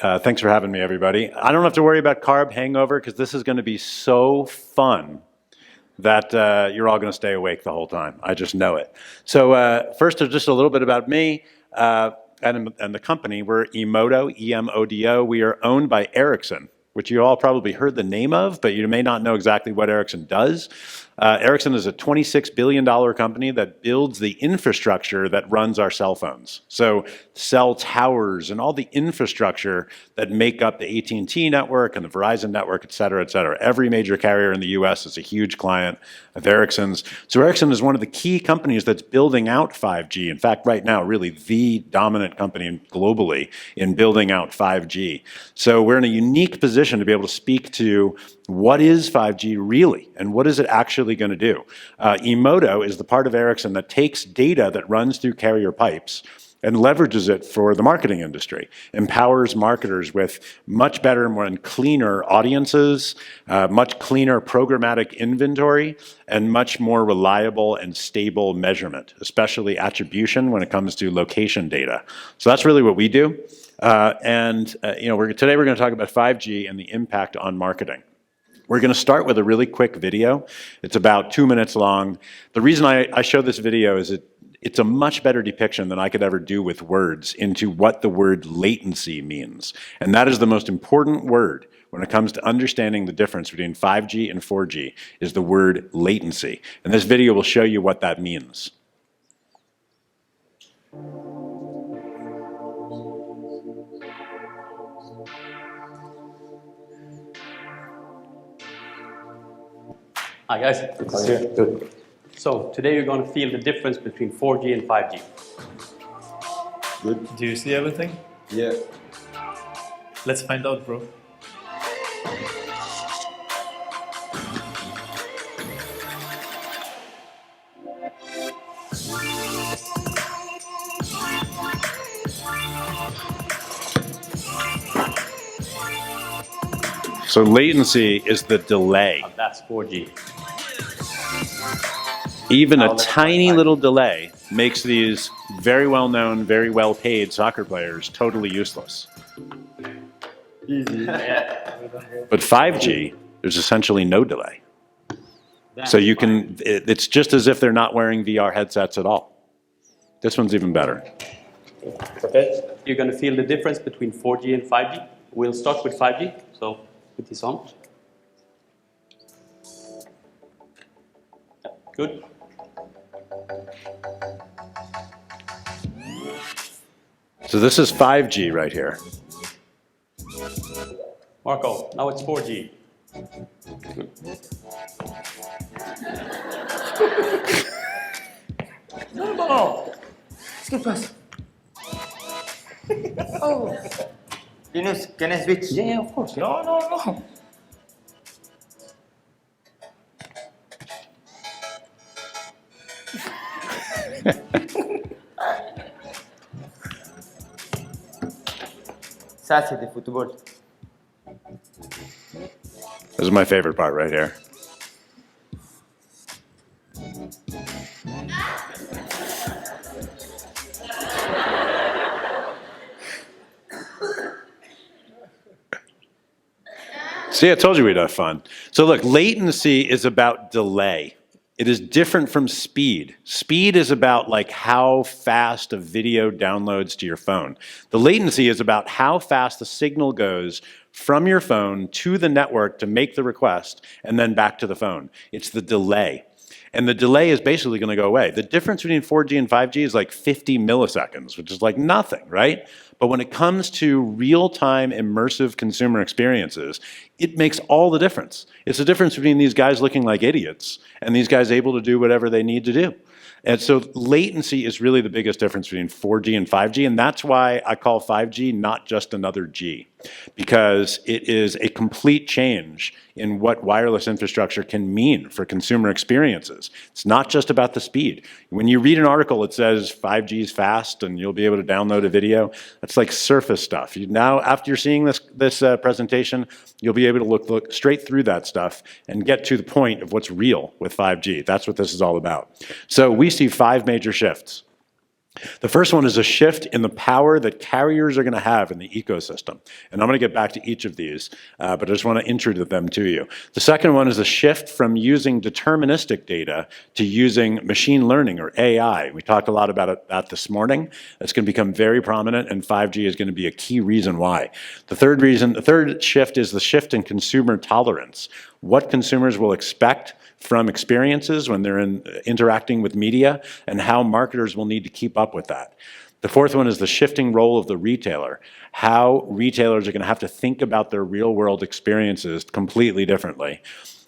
Thanks for having me, everybody. I don't have to worry about carb hangover because this is going to be so fun that you're all going to stay awake the whole time. I just know it. So first, just a little bit about me and the company. We're Emodo, E-M-O-D-O. We are owned by Ericsson, which you all probably heard the name of, but you may not know exactly what Ericsson does. Ericsson is a $26 billion company that builds the infrastructure that runs our cell phones. So cell towers and all the infrastructure that make up the AT&T network and the Verizon network, et cetera, et cetera. Every major carrier in the US is a huge client of Ericsson's. So Ericsson is one of the key companies that's building out 5G. In fact, right now, really the dominant company globally in building out 5G. So we're in a unique position to be able to speak to what is 5G really, and what is it actually going to do? Emodo is the part of Ericsson that takes data that runs through carrier pipes and leverages it for the marketing industry, empowers marketers with much better and cleaner audiences, much cleaner programmatic inventory, and much more reliable and stable measurement, especially attribution when it comes to location data. So that's really what we do. Today we're going to talk about 5G and the impact on marketing. We're going to start with a really quick video. It's about 2 minutes long. The reason I show this video is it's a much better depiction than I could ever do with words into what the word latency means. And that is the most important word when it comes to understanding the difference between 5G and 4G, is the word latency. And this video will show you what that means. Hi guys. Good to see you. Good. So today you're going to feel the difference between 4G and 5G. Good. Do you see everything? Yeah. Let's find out, bro. So latency is the delay. That's 4G. Even a tiny little delay makes these very well-known, very well-paid soccer players totally useless. Easy. But 5G, there's essentially no delay. So you can, it's just as if they're not wearing VR headsets at all. This one's even better. Okay. You're going to feel the difference between 4G and 5G. We'll start with 5G. So put this on. Good. So this is 5G right here. Marco, now it's 4G. No. Skip us. Oh. Can I switch? Yeah, of course. No. Ça, c'est du football. This is my favorite part right here. See, I told you we'd have fun. So look, latency is about delay. It is different from speed. Speed is about like how fast a video downloads to your phone. The latency is about how fast the signal goes from your phone to the network to make the request and then back to the phone. It's the delay. And the delay is basically going to go away. The difference between 4G and 5G is like 50 milliseconds, which is like nothing, right? But when it comes to real-time immersive consumer experiences, it makes all the difference. It's the difference between these guys looking like idiots and these guys able to do whatever they need to do. And so latency is really the biggest difference between 4G and 5G, and that's why I call 5G not just another G, because it is a complete change in what wireless infrastructure can mean for consumer experiences. It's not just about the speed. When you read an article that says 5G is fast and you'll be able to download a video, that's like surface stuff. Now, after you're seeing this presentation, you'll be able to look straight through that stuff and get to the point of what's real with 5G. That's what this is all about. So we see 5 major shifts. The first one is a shift in the power that carriers are going to have in the ecosystem. And I'm going to get back to each of these, but I just want to introduce them to you. The second one is a shift from using deterministic data to using machine learning or AI. We talked a lot about that this morning. It's going to become very prominent, and 5G is going to be a key reason why. The third shift is the shift in consumer tolerance. What consumers will expect from experiences when they're interacting with media, and how marketers will need to keep up with that. The fourth one is the shifting role of the retailer, how retailers are going to have to think about their real-world experiences completely differently.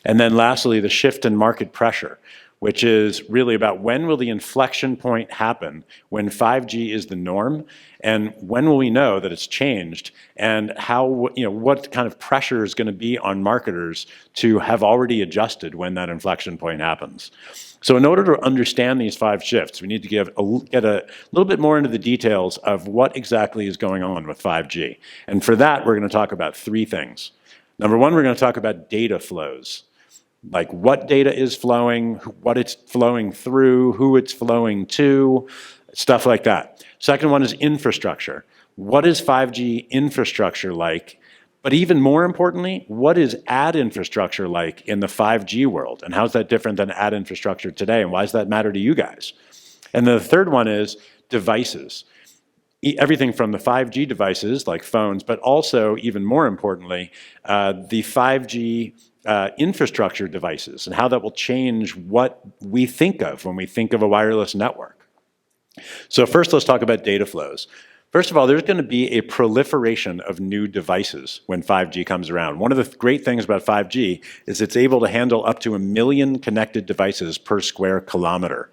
And then lastly, the shift in market pressure, which is really about when will the inflection point happen when 5G is the norm, and when will we know that it's changed, and how, what kind of pressure is going to be on marketers to have already adjusted when that inflection point happens. So in order to understand these 5 shifts, we need to get a little bit more into the details of what exactly is going on with 5G. And for that, we're going to talk about 3 things. Number 1, we're going to talk about data flows. Like what data is flowing, what it's flowing through, who it's flowing to, stuff like that. Second one is infrastructure. What is 5G infrastructure like? But even more importantly, what is ad infrastructure like in the 5G world? And how's that different than ad infrastructure today? And why does that matter to you guys? And the third one is devices. Everything from the 5G devices like phones, but also, even more importantly, the 5G infrastructure devices and how that will change what we think of when we think of a wireless network. So first, let's talk about data flows. First of all, there's going to be a proliferation of new devices when 5G comes around. One of the great things about 5G is it's able to handle up to 1 million connected devices per square kilometer.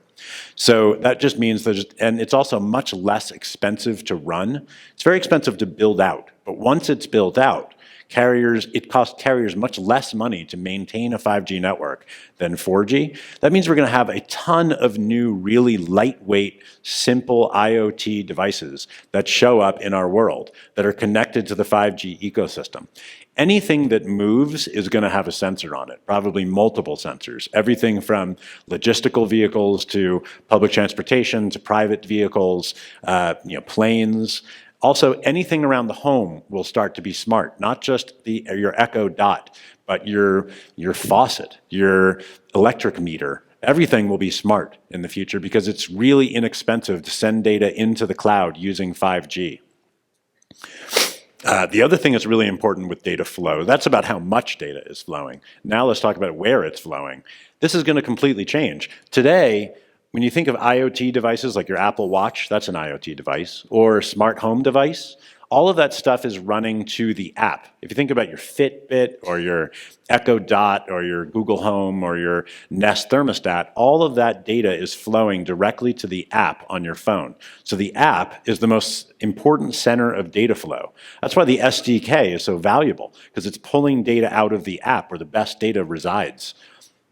So that just means and it's also much less expensive to run. It's very expensive to build out, but once it's built out, it costs carriers much less money to maintain a 5G network than 4G. That means we're going to have a ton of new, really lightweight, simple IoT devices that show up in our world that are connected to the 5G ecosystem. Anything that moves is going to have a sensor on it, probably multiple sensors. Everything from logistical vehicles to public transportation to private vehicles, planes. Also, anything around the home will start to be smart, not just your Echo Dot, but your faucet, your electric meter. Everything will be smart in the future because it's really inexpensive to send data into the cloud using 5G. The other thing that's really important with data flow, that's about how much data is flowing. Now let's talk about where it's flowing. This is going to completely change. Today, when you think of IoT devices like your Apple Watch, that's an IoT device, or a smart home device, all of that stuff is running to the app. If you think about your Fitbit or your Echo Dot or your Google Home or your Nest thermostat, all of that data is flowing directly to the app on your phone. So the app is the most important center of data flow. That's why the SDK is so valuable, because it's pulling data out of the app where the best data resides.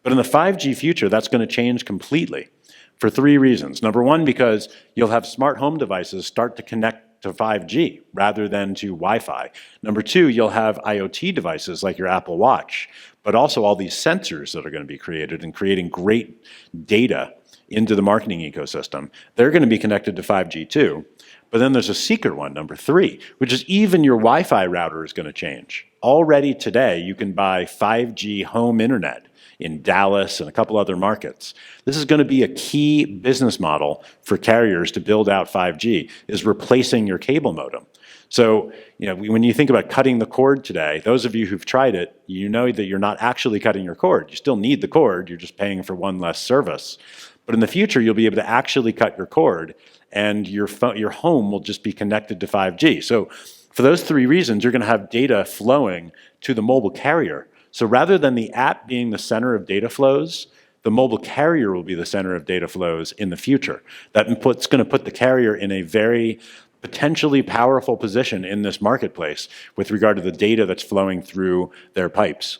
But in the 5G future, that's going to change completely for 3 reasons. Number 1, because you'll have smart home devices start to connect to 5G rather than to Wi-Fi. Number 2, you'll have IoT devices like your Apple Watch, but also all these sensors that are going to be created and creating great data into the marketing ecosystem. They're going to be connected to 5G too. But then there's a secret one, number 3, which is even your Wi-Fi router is going to change. Already today, you can buy 5G home internet in Dallas and a couple other markets. This is going to be a key business model for carriers to build out 5G, is replacing your cable modem. So, when you think about cutting the cord today, those of you who've tried it, you know that you're not actually cutting your cord. You still need the cord, you're just paying for one less service. But in the future, you'll be able to actually cut your cord, and your home will just be connected to 5G. So for those 3 reasons, you're going to have data flowing to the mobile carrier. So rather than the app being the center of data flows, the mobile carrier will be the center of data flows in the future. That's going to put the carrier in a very potentially powerful position in this marketplace with regard to the data that's flowing through their pipes.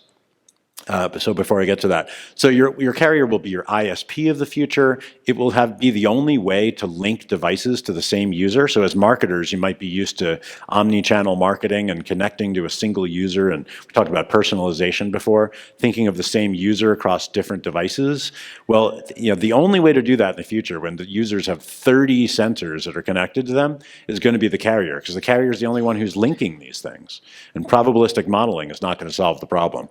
So before I get to that, so your carrier will be your ISP of the future. It will be the only way to link devices to the same user. So as marketers, you might be used to omni-channel marketing and connecting to a single user. And we talked about personalization before, thinking of the same user across different devices. Well, the only way to do that in the future, when the users have 30 sensors that are connected to them, is going to be the carrier, because the carrier is the only one who's linking these things. And probabilistic modeling is not going to solve the problem.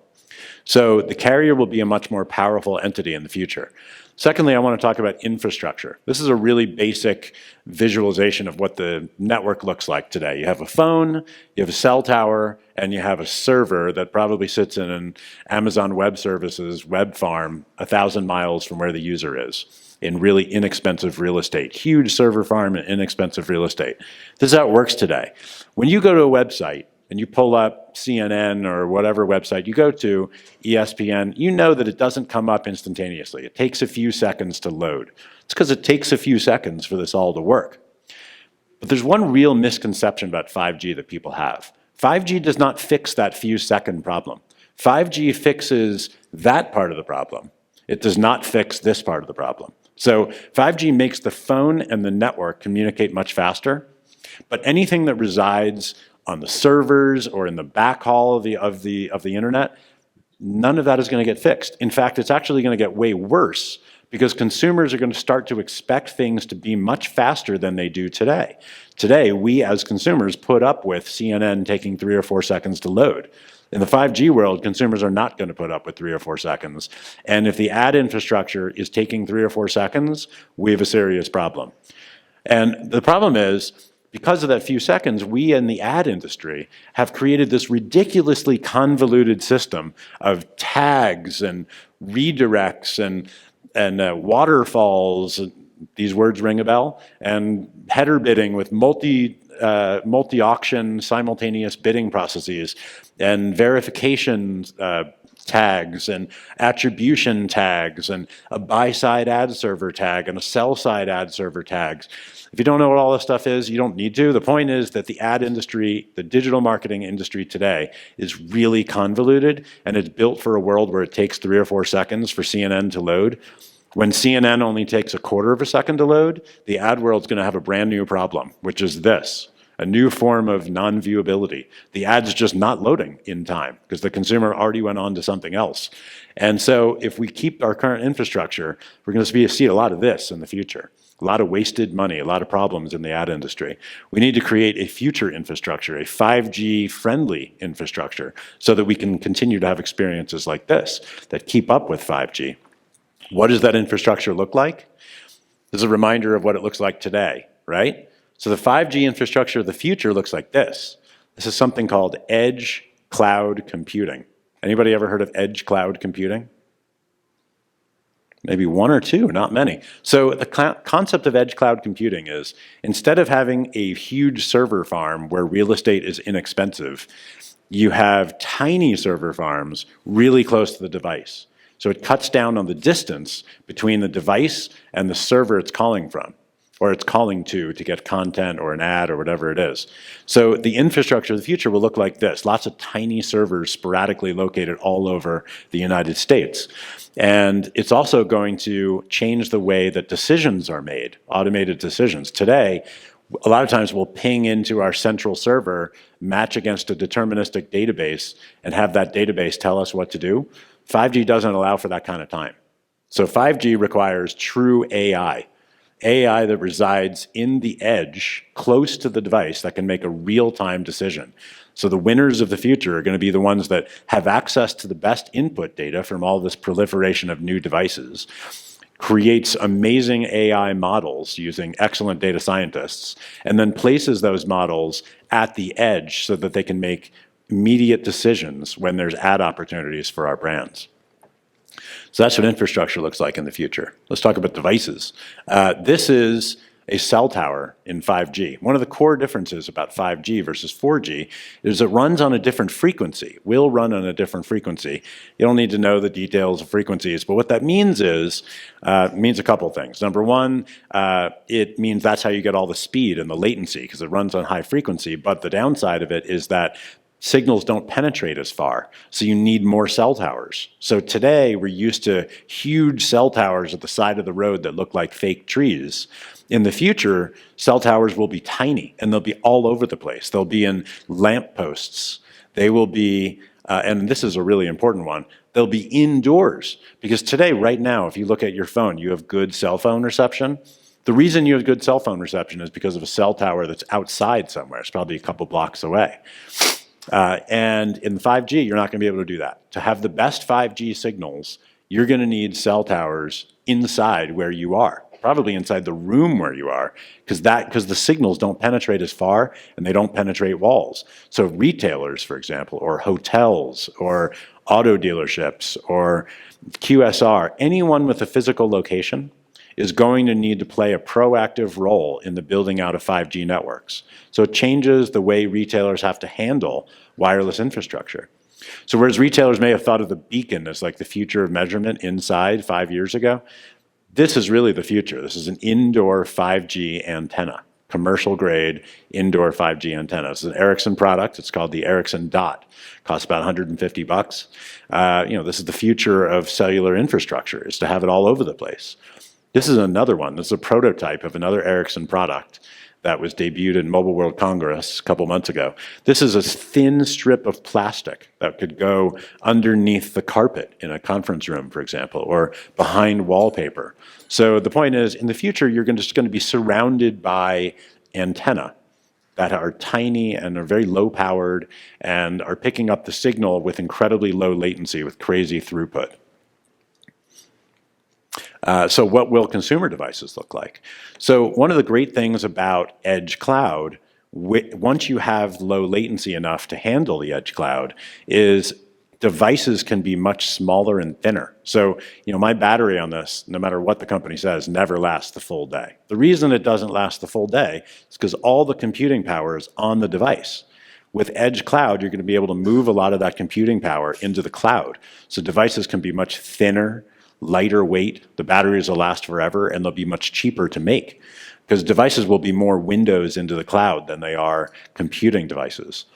So the carrier will be a much more powerful entity in the future. Secondly, I want to talk about infrastructure. This is a really basic visualization of what the network looks like today. You have a phone, you have a cell tower, and you have a server that probably sits in an Amazon Web Services web farm 1,000 miles from where the user is, in really inexpensive real estate. Huge server farm and inexpensive real estate. This is how it works today. When you go to a website, and you pull up CNN or whatever website you go to, ESPN, you know that it doesn't come up instantaneously. It takes a few seconds to load. It's because it takes a few seconds for this all to work. But there's one real misconception about 5G that people have. 5G does not fix that few second problem. 5G fixes that part of the problem. It does not fix this part of the problem. So 5G makes the phone and the network communicate much faster, but anything that resides on the servers or in the backhaul of the internet, none of that is going to get fixed. In fact, it's actually going to get way worse, because consumers are going to start to expect things to be much faster than they do today. Today, we as consumers put up with CNN taking 3 or 4 seconds to load. In the 5G world, consumers are not going to put up with 3 or 4 seconds. And if the ad infrastructure is taking 3 or 4 seconds, we have a serious problem. And the problem is, because of that few seconds, we in the ad industry have created this ridiculously convoluted system of tags and redirects and waterfalls. These words ring a bell. And header bidding with multi-auction simultaneous bidding processes, and verification tags and attribution tags, and a buy-side ad server tag and a sell-side ad server tags. If you don't know what all this stuff is, you don't need to. The point is that the ad industry, the digital marketing industry today, is really convoluted, and it's built for a world where it takes 3 or 4 seconds for CNN to load. When CNN only takes a quarter of a second to load, the ad world's going to have a brand new problem, which is this: a new form of non-viewability. The ad's just not loading in time because the consumer already went on to something else. And so if we keep our current infrastructure, we're going to see a lot of this in the future. A lot of wasted money, a lot of problems in the ad industry. We need to create a future infrastructure, a 5G-friendly infrastructure, so that we can continue to have experiences like this that keep up with 5G. What does that infrastructure look like? This is a reminder of what it looks like today, right? So the 5G infrastructure of the future looks like this. This is something called edge cloud computing. Anybody ever heard of edge cloud computing? Maybe 1 or 2, not many. So the concept of edge cloud computing is, instead of having a huge server farm where real estate is inexpensive, you have tiny server farms really close to the device. So it cuts down on the distance between the device and the server it's calling from, or it's calling to get content or an ad or whatever it is. So the infrastructure of the future will look like this: lots of tiny servers sporadically located all over the United States. And it's also going to change the way that decisions are made, automated decisions. Today, a lot of times we'll ping into our central server, match against a deterministic database, and have that database tell us what to do. 5G doesn't allow for that kind of time. So 5G requires true AI. AI that resides in the edge, close to the device, that can make a real-time decision. So the winners of the future are going to be the ones that have access to the best input data from all this proliferation of new devices, creates amazing AI models using excellent data scientists, and then places those models at the edge so that they can make immediate decisions when there's ad opportunities for our brands. So that's what infrastructure looks like in the future. Let's talk about devices. This is a cell tower in 5G. One of the core differences about 5G versus 4G is it runs on a different frequency, will run on a different frequency. You don't need to know the details of frequencies, but what that means is, means a couple things. Number one, it means that's how you get all the speed and the latency, because it runs on high frequency, but the downside of it is that signals don't penetrate as far, so you need more cell towers. So today we're used to huge cell towers at the side of the road that look like fake trees. In the future, cell towers will be tiny and they'll be all over the place. They'll be in lampposts. They will be, and this is a really important one, they'll be indoors. Because today, right now, if you look at your phone, you have good cell phone reception. The reason you have good cell phone reception is because of a cell tower that's outside somewhere. It's probably a couple blocks away. And in 5G, you're not going to be able to do that. To have the best 5G signals, you're going to need cell towers inside where you are, probably inside the room where you are, because the signals don't penetrate as far and they don't penetrate walls. So retailers, for example, or hotels, or auto dealerships, or QSR, anyone with a physical location is going to need to play a proactive role in the building out of 5G networks. So it changes the way retailers have to handle wireless infrastructure. So whereas retailers may have thought of the beacon as like the future of measurement inside 5 years ago, this is really the future. This is an indoor 5G antenna, commercial grade indoor 5G antenna. It's an Ericsson product. It's called the Ericsson Dot. Costs about $150. This is the future of cellular infrastructure, is to have it all over the place. This is another one. This is a prototype of another Ericsson product that was debuted in Mobile World Congress a couple months ago. This is a thin strip of plastic that could go underneath the carpet in a conference room, for example, or behind wallpaper. So the point is, in the future, you're just going to be surrounded by antenna that are tiny and are very low powered and are picking up the signal with incredibly low latency with crazy throughput. So what will consumer devices look like? So one of the great things about edge cloud, once you have low latency enough to handle the edge cloud, is devices can be much smaller and thinner. So, my battery on this, no matter what the company says, never lasts the full day. The reason it doesn't last the full day is because all the computing power is on the device. With edge cloud, you're going to be able to move a lot of that computing power into the cloud. So devices can be much thinner, lighter weight, the batteries will last forever, and they'll be much cheaper to make because devices will be more windows into the cloud than they are computing devices.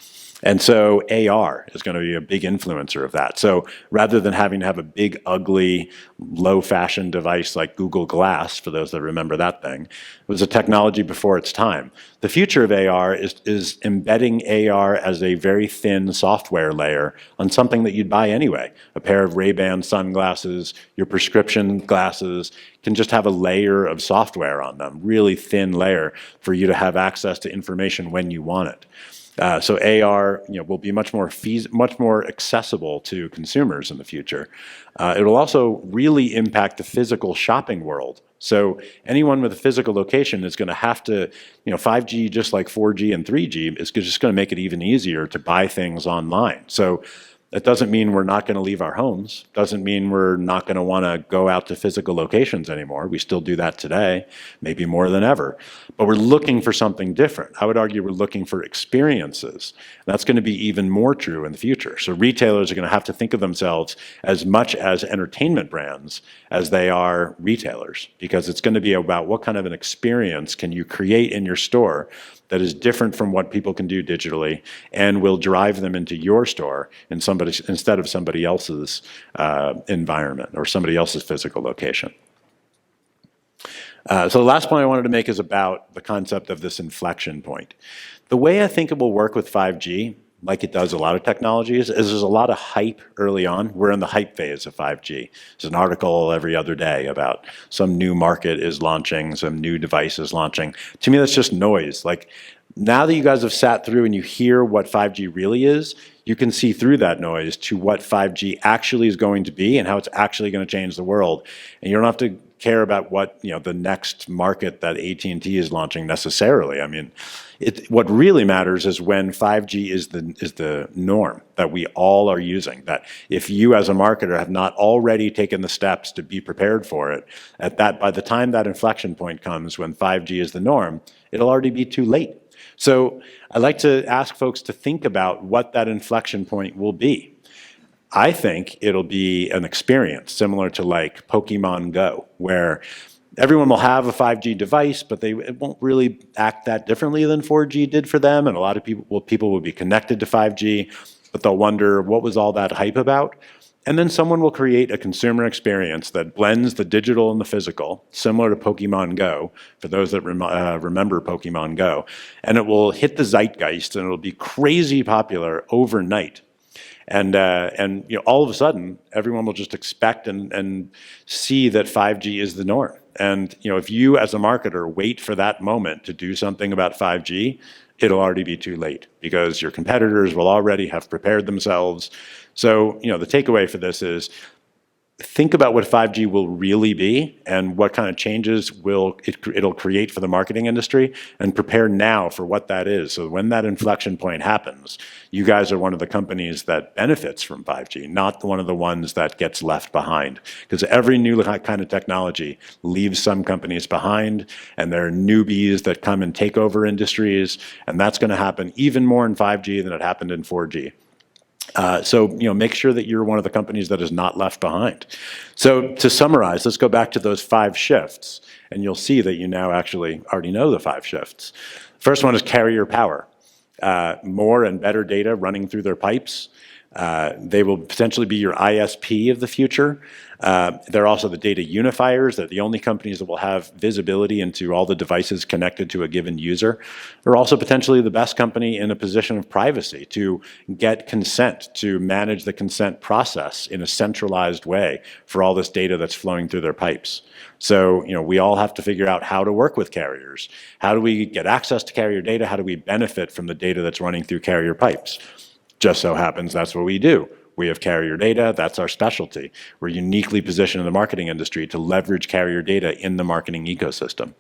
And so AR is going to be a big influencer of that. So rather than having to have a big, ugly, low-fashion device like Google Glass, for those that remember that thing, it was a technology before its time. The future of AR is embedding AR as a very thin software layer on something that you'd buy anyway. A pair of Ray-Ban sunglasses, your prescription glasses can just have a layer of software on them, really thin layer for you to have access to information when you want it. So AR, will be much more accessible to consumers in the future. It will also really impact the physical shopping world. So anyone with a physical location is going to have to, 5G, just like 4G and 3G, is just going to make it even easier to buy things online. So that doesn't mean we're not going to leave our homes. Doesn't mean we're not going to want to go out to physical locations anymore. We still do that today, maybe more than ever. But we're looking for something different. I would argue we're looking for experiences. That's going to be even more true in the future. So retailers are going to have to think of themselves as much as entertainment brands as they are retailers, because it's going to be about what kind of an experience can you create in your store that is different from what people can do digitally and will drive them into your store instead of somebody else's environment or somebody else's physical location. So the last point I wanted to make is about the concept of this inflection point. The way I think it will work with 5G, like it does a lot of technologies, is there's a lot of hype early on. We're in the hype phase of 5G. There's an article every other day about some new market is launching, some new device is launching. To me, that's just noise. Like, now that you guys have sat through and you hear what 5G really is, you can see through that noise to what 5G actually is going to be and how it's actually going to change the world. And you don't have to care about what, the next market that AT&T is launching necessarily. I mean, what really matters is when 5G is the norm that we all are using. That if you as a marketer have not already taken the steps to be prepared for it, by the time that inflection point comes when 5G is the norm, it'll already be too late. So I like to ask folks to think about what that inflection point will be. I think it'll be an experience similar to like Pokemon Go, where Everyone will have a 5G device, but it won't really act that differently than 4G did for them. And a lot of people will be connected to 5G, but they'll wonder, what was all that hype about? And then someone will create a consumer experience that blends the digital and the physical, similar to Pokemon Go, for those that remember Pokemon Go. And it will hit the zeitgeist, and it'll be crazy popular overnight. And all of a sudden, everyone will just expect and see that 5G is the norm. And if you, as a marketer, wait for that moment to do something about 5G, it'll already be too late because your competitors will already have prepared themselves. So, the takeaway for this is think about what 5G will really be and what kind of changes it'll create for the marketing industry, and prepare now for what that is. So when that inflection point happens, you guys are one of the companies that benefits from 5G, not one of the ones that gets left behind. Because every new kind of technology leaves some companies behind, and there are newbies that come and take over industries, and that's going to happen even more in 5G than it happened in 4G. So make sure that you're one of the companies that is not left behind. So to summarize, let's go back to those 5 shifts, and you'll see that you now actually already know the 5 shifts. First one is carrier power. More and better data running through their pipes. They will potentially be your ISP of the future. They're also the data unifiers. They're the only companies that will have visibility into all the devices connected to a given user. They're also potentially the best company in a position of privacy to get consent, to manage the consent process in a centralized way for all this data that's flowing through their pipes. So, we all have to figure out how to work with carriers. How do we get access to carrier data? How do we benefit from the data that's running through carrier pipes? Just so happens that's what we do. We have carrier data, that's our specialty. We're uniquely positioned in the marketing industry to leverage carrier data in the marketing ecosystem.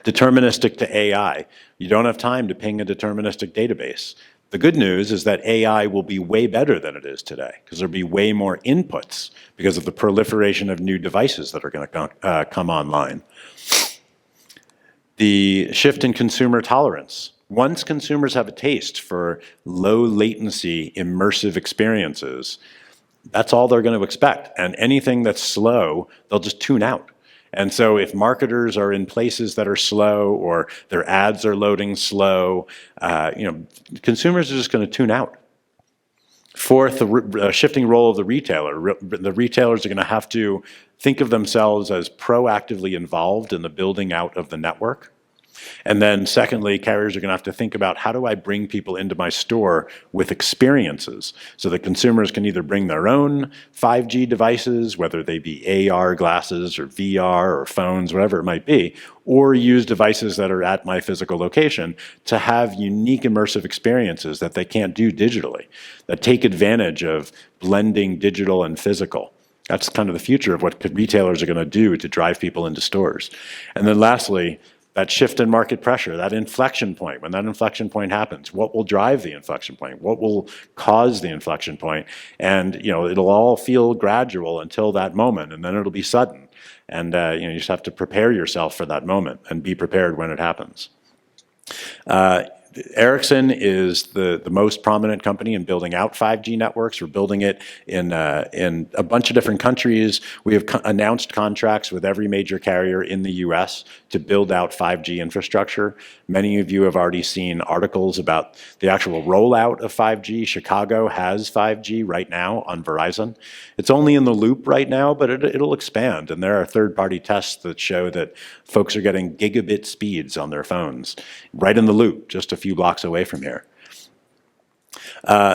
Deterministic to AI. You don't have time to ping a deterministic database. The good news is that AI will be way better than it is today, because there'll be way more inputs because of the proliferation of new devices that are going to come online. The shift in consumer tolerance. Once consumers have a taste for low latency, immersive experiences, that's all they're going to expect. And anything that's slow, they'll just tune out. And so if marketers are in places that are slow, or their ads are loading slow, consumers are just going to tune out. Fourth, the shifting role of the retailer. The retailers are going to have to think of themselves as proactively involved in the building out of the network. And then secondly, carriers are going to have to think about, how do I bring people into my store with experiences so that consumers can either bring their own 5G devices, whether they be AR glasses or VR or phones, whatever it might be, or use devices that are at my physical location to have unique immersive experiences that they can't do digitally, that take advantage of blending digital and physical. That's kind of the future of what retailers are going to do to drive people into stores. And then lastly, that shift in market pressure, that inflection point. When that inflection point happens, what will drive the inflection point? What will cause the inflection point? And it'll all feel gradual until that moment, and then it'll be sudden. And you just have to prepare yourself for that moment and be prepared when it happens. Ericsson is the most prominent company in building out 5G networks. We're building it in a bunch of different countries. We have announced contracts with every major carrier in the US to build out 5G infrastructure. Many of you have already seen articles about the actual rollout of 5G. Chicago has 5G right now on Verizon. It's only in the loop right now, but it'll expand. And there are third-party tests that show that folks are getting gigabit speeds on their phones right in the loop, just a few blocks away from here.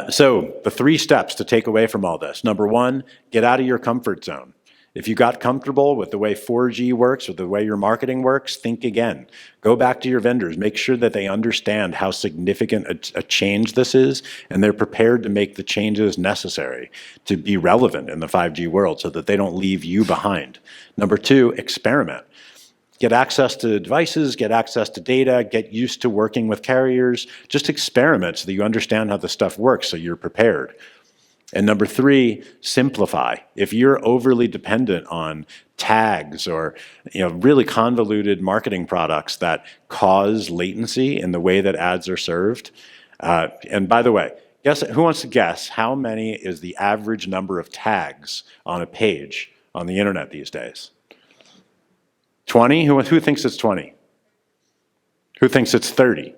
So the 3 steps to take away from all this. Number 1, get out of your comfort zone. If you got comfortable with the way 4G works or the way your marketing works, think again. Go back to your vendors. Make sure that they understand how significant a change this is, and they're prepared to make the changes necessary to be relevant in the 5G world so that they don't leave you behind. Number 2, experiment. Get access to devices, get access to data, get used to working with carriers. Just experiment so that you understand how the stuff works so you're prepared. And number 3, simplify. If you're overly dependent on tags or really convoluted marketing products that cause latency in the way that ads are served, and by the way, who wants to guess how many is the average number of tags on a page on the internet these days? 20? Who thinks it's 20? Who thinks it's 30?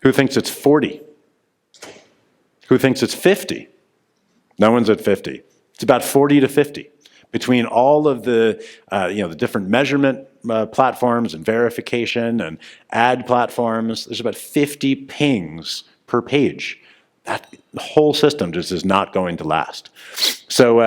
Who thinks it's 40? Who thinks it's 50? No one's at 50. It's about 40 to 50. Between all of the, the different measurement platforms and verification and ad platforms, there's about 50 pings per page. That whole system just is not going to last. So,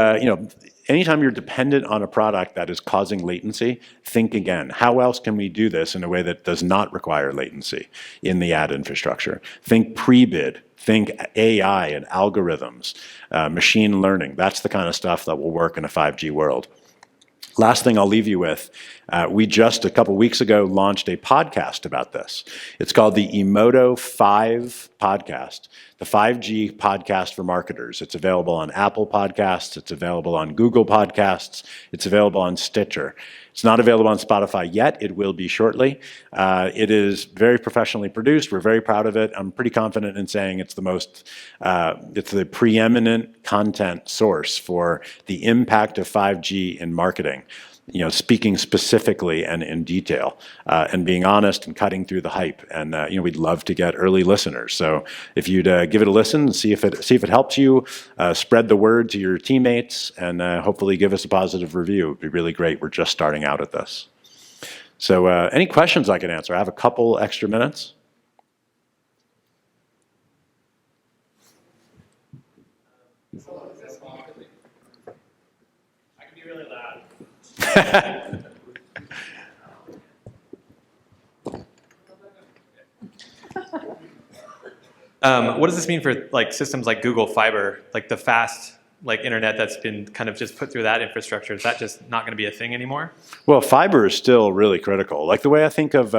anytime you're dependent on a product that is causing latency, think again. How else can we do this in a way that does not require latency in the ad infrastructure? Think pre-bid. Think AI and algorithms, machine learning. That's the kind of stuff that will work in a 5G world. Last thing I'll leave you with, we just a couple weeks ago launched a podcast about this. It's called the Emodo 5 podcast, the 5G podcast for marketers. It's available on Apple Podcasts, it's available on Google Podcasts, it's available on Stitcher. It's not available on Spotify yet, it will be shortly. It is very professionally produced, we're very proud of it. I'm pretty confident in saying it's it's the preeminent content source for the impact of 5G in marketing. Speaking specifically and in detail, and being honest and cutting through the hype. And we'd love to get early listeners. So if you'd give it a listen and see if it helps you, spread the word to your teammates, and hopefully give us a positive review. It'd be really great. We're just starting out at this. So any questions I can answer? I have a couple extra minutes. I can be really loud. What does this mean for systems like Google Fiber, like the fast internet that's been kind of just put through that infrastructure? Is that just not going to be a thing anymore? Well, fiber is still really critical. Like the way I think of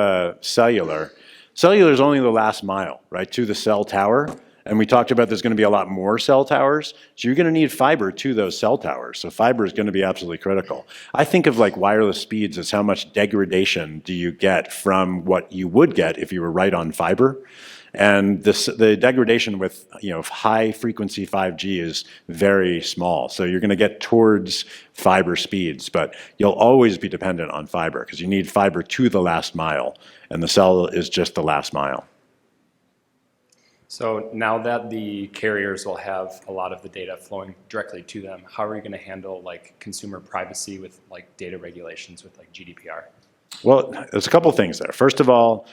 cellular is only the last mile, right, to the cell tower. And we talked about there's going to be a lot more cell towers. So you're going to need fiber to those cell towers. So fiber is going to be absolutely critical. I think of wireless speeds as how much degradation do you get from what you would get if you were right on fiber. And the degradation with high frequency 5G is very small. So you're going to get towards fiber speeds, but you'll always be dependent on fiber because you need fiber to the last mile, and the cell is just the last mile. So now that the carriers will have a lot of the data flowing directly to them, how are you going to handle consumer privacy with data regulations with GDPR? Well, there's a couple things there. First of all,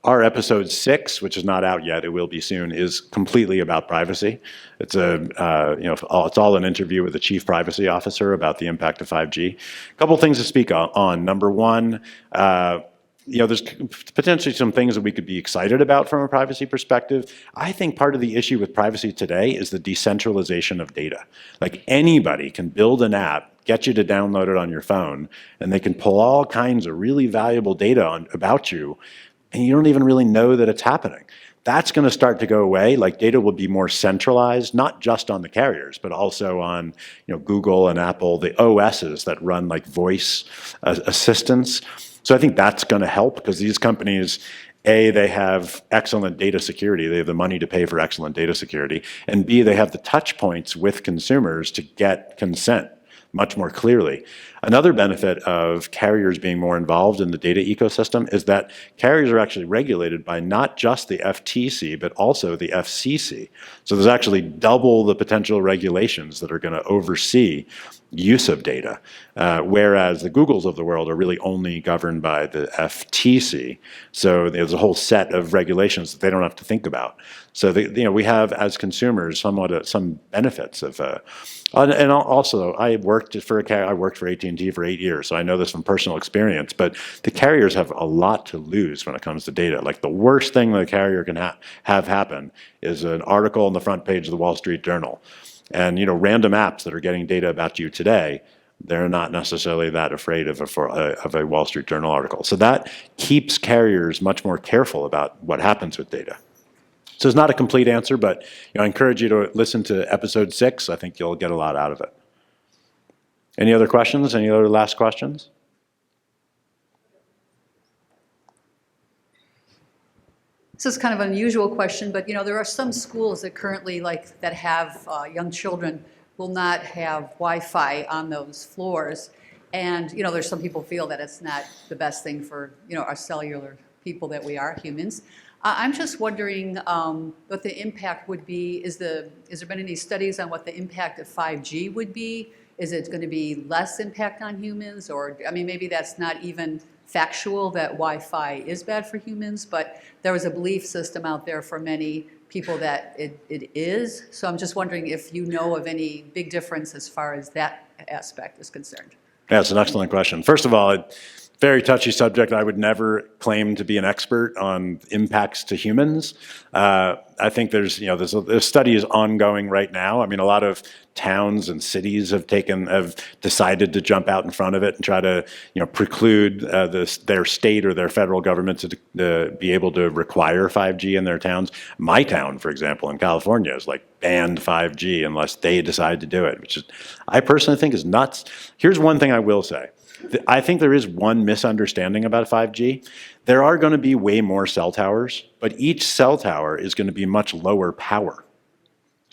our episode 6, which is not out yet, it will be soon, is completely about privacy. It's it's all an interview with the chief privacy officer about the impact of 5G. A couple things to speak on. Number one, there's potentially some things that we could be excited about from a privacy perspective. I think part of the issue with privacy today is the decentralization of data. Anybody can build an app, get you to download it on your phone, and they can pull all kinds of really valuable data about you, and you don't even really know that it's happening. That's going to start to go away. Data will be more centralized, not just on the carriers, but also on Google and Apple, the OSs that run voice assistants. So I think that's going to help because these companies, A, they have excellent data security. They have the money to pay for excellent data security. And B, they have the touch points with consumers to get consent much more clearly. Another benefit of carriers being more involved in the data ecosystem is that carriers are actually regulated by not just the FTC, but also the FCC. So there's actually double the potential regulations that are going to oversee use of data, whereas the Googles of the world are really only governed by the FTC. So there's a whole set of regulations that they don't have to think about. So we have, as consumers, somewhat some benefits of. And also, I worked for AT&T for 8 years, so I know this from personal experience. But the carriers have a lot to lose when it comes to data. The worst thing that a carrier can have happen is an article on the front page of the Wall Street Journal. And random apps that are getting data about you today, they're not necessarily that afraid of a Wall Street Journal article. So that keeps carriers much more careful about what happens with data. So it's not a complete answer, but I encourage you to listen to episode 6. I think you'll get a lot out of it. Any other questions? Any other last questions? This is kind of an unusual question, but there are some schools that currently that have young children will not have Wi-Fi on those floors. And, there's some people feel that it's not the best thing for, our cellular people that we are, humans. I'm just wondering what the impact would be. Is there been any studies on what the impact of 5G would be? Is it going to be less impact on humans? Or, maybe that's not even factual that Wi-Fi is bad for humans, but there was a belief system out there for many people that it is. So I'm just wondering if you know of any big difference as far as that aspect is concerned. Yeah, it's an excellent question. First of all, very touchy subject. I would never claim to be an expert on impacts to humans. I think there's a study is ongoing right now. A lot of towns and cities have decided to jump out in front of it and try to, preclude their state or their federal government to be able to require 5G in their towns. My town, for example, in California, is banned 5G unless they decide to do it, which I personally think is nuts. Here's one thing I will say. I think there is one misunderstanding about 5G. There are going to be way more cell towers, but each cell tower is going to be much lower power.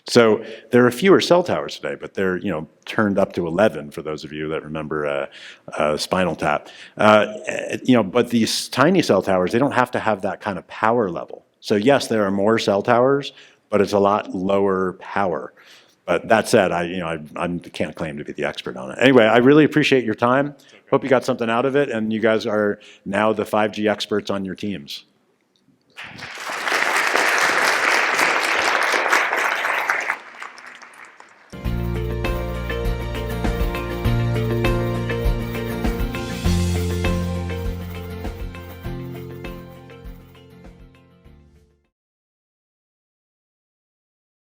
So there are fewer cell towers today, but they're turned up to 11 for those of you that remember Spinal Tap. But these tiny cell towers, they don't have to have that kind of power level. So yes, there are more cell towers, but it's a lot lower power. But that said, I can't claim to be the expert on it. Anyway, I really appreciate your time. Hope you got something out of it, and you guys are now the 5G experts on your teams.